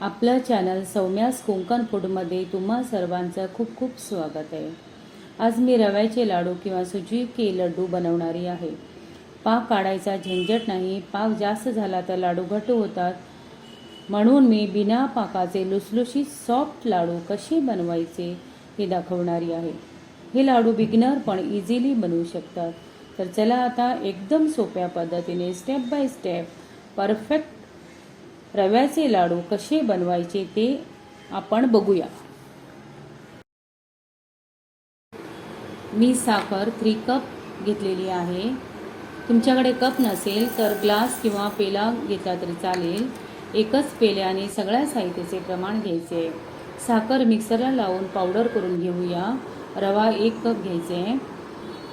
आपलं चॅनल सौम्यास कोकण फूडमध्ये तुम्हा सर्वांचं खूप खूप स्वागत आहे। आज मी रव्याचे लाडू किंवा सुजी के लड्डू बनवणारी आहे। पाक काढायचा झंझट नाही, पाक जास्त झाला तर लाडू घट्ट होतात, म्हणून मी बिना पाकाचे लुसलुशीत सॉफ्ट लाडू कसे बनवायचे हे दाखवणारी आहे। हे लाडू बिगिनर पण इझिली बनवू शकतात। तर चला आता एकदम सोप्या पद्धतीने स्टेप बाय स्टेप परफेक्ट रव्याचे लाडू कसे बनवायचे ते आपण बघूया। मी साखर 3 कप घेतलेली आहे। तुमच्याकडे कप नसेल तर ग्लास किंवा पेला घेतला तरी चालेल। एकच पेल्याने सगळ्या साहित्याचे प्रमाण घ्यायचे। साखर मिक्सरला लावून पावडर करून घेऊया। रवा 1 कप घ्यायचे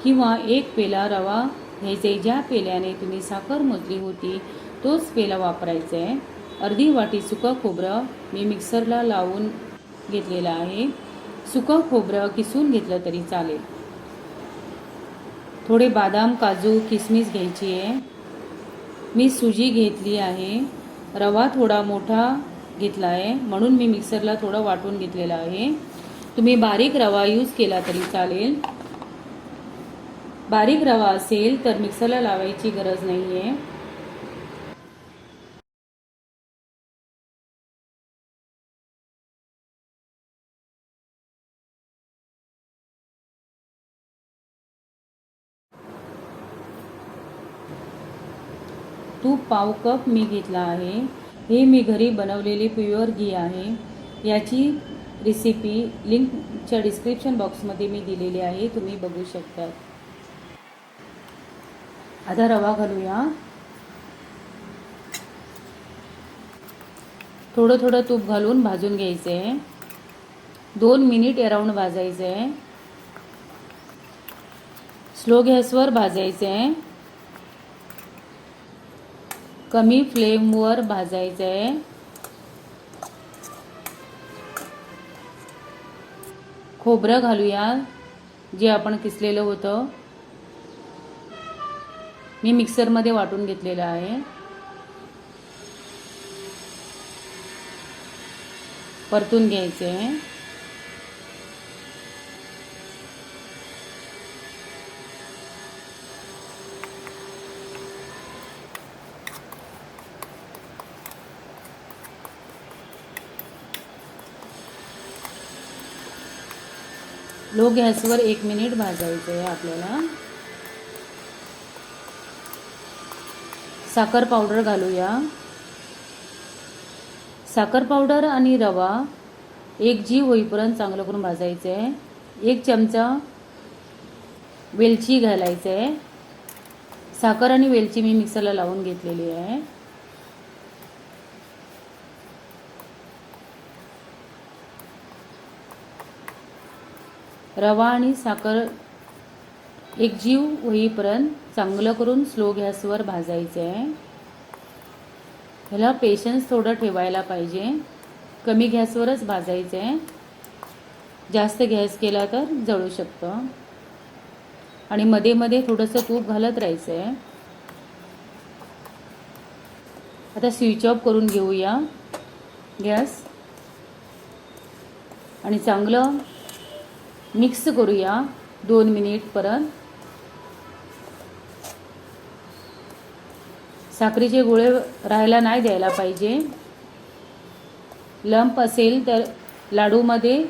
किंवा 1 पेला रवा घ्यायचे। ज्या पेल्याने तुम्ही साखर मोजली होती तोच पेला वापरायचा आहे। अर्धी वाटी सुकं खोबरं मी मिक्सरला लावून घेतलेलं आहे। सुकं खोबरं किसून घेतलं तरी चालेल। थोडे बदाम, काजू, किसमिस घ्यायची आहे। मी सुजी घेतली आहे। रवा थोडा मोठा घेतला आहे म्हणून मी मिक्सरला थोडं वाटून घेतलेला आहे। तुम्ही बारीक रवा यूज केला तरी चालेल। बारीक रवा असेल तर मिक्सरला लावायची गरज नाही आहे। तूप पाव कप मी घेतला आहे। हे मी घरी बनवलेले प्युअर घी आहे। याची रेसिपी लिंकच्या डिस्क्रिप्शन बॉक्समध्ये मी दिलेली आहे, तुम्ही बघू शकता। आता रवा घालूया। थोडं थोडं तूप घालून भाजून घ्यायचं आहे। 2 मिनिट अराउंड भाजायचं आहे। स्लो गॅसवर भाजायचं आहे। कमी फ्लेमवर भाजायचं आहे। खोबरं घालूया जे आपण किसलेलं होतं। मी मिक्सरमध्ये वाटून घेतलेलं आहे। परतून घ्यायचे आहे। लो गॅसवर 1 मिनिट भाजायचं आहे आपल्याला। साखर पावडर घालूया। साखर पावडर आणि रवा एकजीव होईपर्यंत चांगलं करून भाजायचं आहे। 1 चमचा वेलची घालायचं आहे। साखर आणि वेलची मी मिक्सरला लावून घेतलेली आहे। रवा आणि साखर एकजीव होईपर्यंत चांगलं करून स्लो गॅसवर भाजायचं आहे। ह्याला पेशन्स थोडं ठेवायला पाहिजे। कमी गॅसवरच भाजायचं आहे, जास्त गॅस केला तर जळू शकतं। आणि मध्ये मध्ये थोडंसं तूप घालत राहायचं आहे। आता स्विच ऑफ करून घेऊया गॅस आणि चांगलं मिक्स करूया 2 मिनिट पर्यंत। साखरेचे गोळे राहायला नाही द्यायला पाहिजे। लंप असेल तर लाडूमध्ये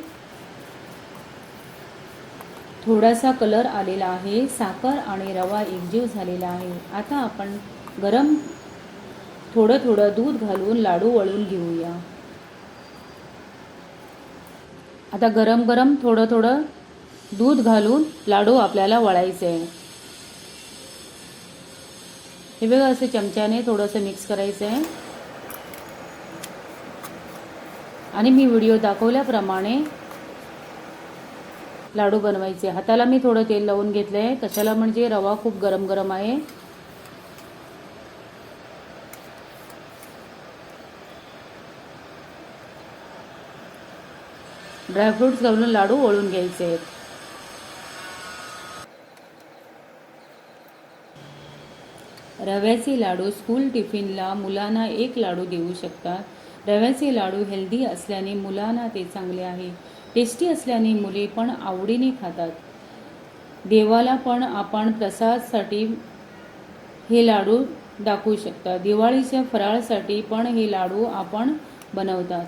थोडासा कलर आलेला आहे। साखर आणि रवा एकजीव झालेला आहे। आता आपण गरम थोडं थोडं दूध घालून लाडू वळून घेऊया। आता गरम गरम थोडं थोडं दूध घालून लाडू आपल्याला वळायचे आहे। हे बघा, असं चमच्याने थोडंसं मिक्स करायचं आहे आणि मी व्हिडिओ दाखवल्याप्रमाणे लाडू बनवायचे। हाताला मी थोडं तेल लावून घेतलं आहे, कशाला म्हणजे रवा खूप गरम गरम आहे। ड्रायफ्रूट्स घालून लाडू वळून घ्यायचे आहेत। रव्याचे लाडू स्कूल टिफिनला मुलांना एक लाडू देऊ शकतात. रव्याचे लाडू हेल्दी असल्याने मुलांना ते चांगले आहे. टेस्टी असल्याने मुले पण आवडीने खातात. देवाला पण आपण प्रसादासाठी हे लाडू दाखवू शकता. दिवाळीच्या फराळासाठी पण हे लाडू आपण बनवतात.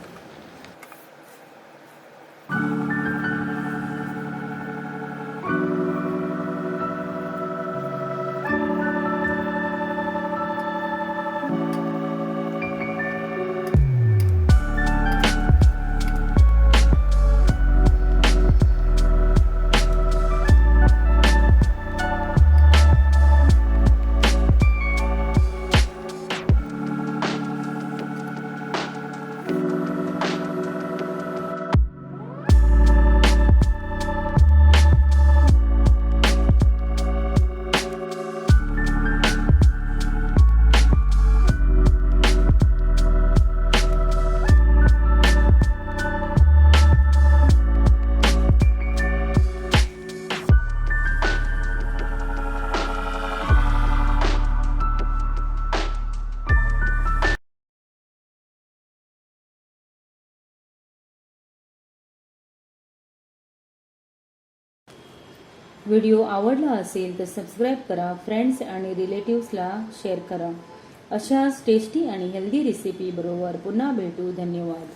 व्हिडिओ आवडला असेल तर सबस्क्राईब करा. फ्रेंड्स आणि रिलेटिव्सला शेअर करा. अशाच टेस्टी आणि हेल्दी रेसिपी बरोबर पुन्हा भेटू. धन्यवाद.